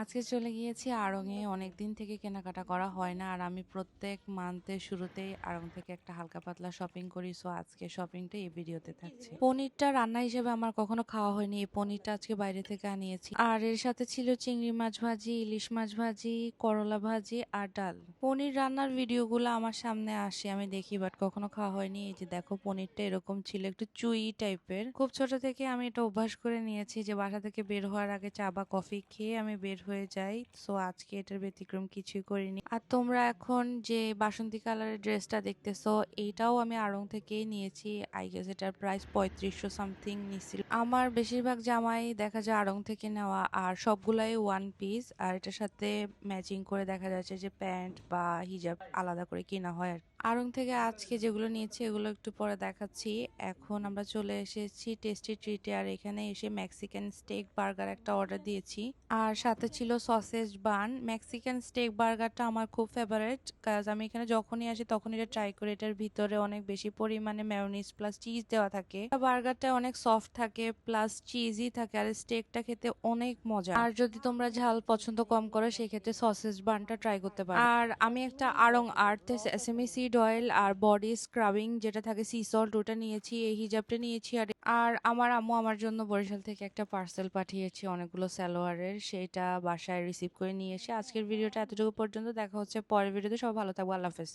আজকে চলে গিয়েছি আড়ং-এ। অনেকদিন থেকে কেনাকাটা করা হয় না। আর আমি প্রত্যেক মান্থের শুরুতেই আড়ং থেকে একটা হালকা পাতলা শপিং করি। সো আজকে শপিংটা এই ভিডিওতে থাকছে। পনিরটা রান্না হিসেবে আমার কখনো খাওয়া হয়নি। এই পনিরটা আজকে বাইরে থেকে আনিয়েছি। আর এর সাথে ছিল চিংড়ি মাছ ভাজি, ইলিশ মাছ ভাজি, করলা ভাজি আর ডাল। পনির রান্নার ভিডিওগুলো আমার সামনে আসে, আমি দেখি, বাট কখনো খাওয়া হয়নি। এই যে দেখো, পনিরটা এরকম ছিল, একটু চুই টাইপের। খুব ছোট থেকে আমি এটা অভ্যাস করে নিয়েছি যে বাসা থেকে বের হওয়ার আগে চা বা কফি খেয়ে আমি বের হয়ে যাই। সো আজকে এটার ব্যতিক্রম কিছুই করিনি। আর তোমরা এখন যে বাসন্তী কালারের ড্রেসটা দেখতেছো, এইটাও আমি আড়ং থেকেই নিয়েছি। আই গেস এটার প্রাইস 3500 সামথিং নিছিল। আমার বেশিরভাগ জামাই দেখা যায় আড়ং থেকে নেওয়া, আর সবগুলাই ওয়ান পিস। আর এটার সাথে ম্যাচিং করে দেখা যাচ্ছে যে প্যান্ট বা হিজাব আলাদা করে কিনা হয়। আর আড়ং থেকে আজকে যেগুলো নিয়েছি এগুলো একটু পরে দেখাচ্ছি। এখন আমরা চলে এসেছি টেস্টি ট্রিটে। আর এখানে এসে মেক্সিকান স্টেক বার্গার একটা অর্ডার দিয়েছি, আর সাথে ছিল সসেজ বান। মেক্সিকান স্টেক বার্গারটা আমার খুব ফেভারিট, কাজ আমি এখানে যখনই আসি তখন এটা ট্রাই করি। এটার ভিতরে অনেক বেশি পরিমাণে মেয়োনিজ প্লাস চিজ দেওয়া থাকে। বার্গারটা অনেক সফট থাকে প্লাস চিজি থাকে, আর স্টেকটা খেতে অনেক মজা। আর যদি তোমরা ঝাল পছন্দ কম করো সেক্ষেত্রে সসেজ বানটা ট্রাই করতে পারো। আর আমি একটা আড়ং আর্থ সেসেমি সিড অয়েল আর বডি স্ক্রাবিং যেটা থাকে সি সল্ট, ওটা নিয়েছি। এই হিজাবটা নিয়েছি। আর আর আমার আম্মু আমার জন্য বরিশাল থেকে একটা পার্সেল পাঠিয়েছে অনেকগুলো সালোয়ারের, সেটা বাসায় রিসিভ করে নিয়ে এসে আজকের ভিডিওটা এতটুকু পর্যন্ত। দেখা হচ্ছে পরের ভিডিওতে। সব ভালো থাকবো, আল্লাহ হাফেজ।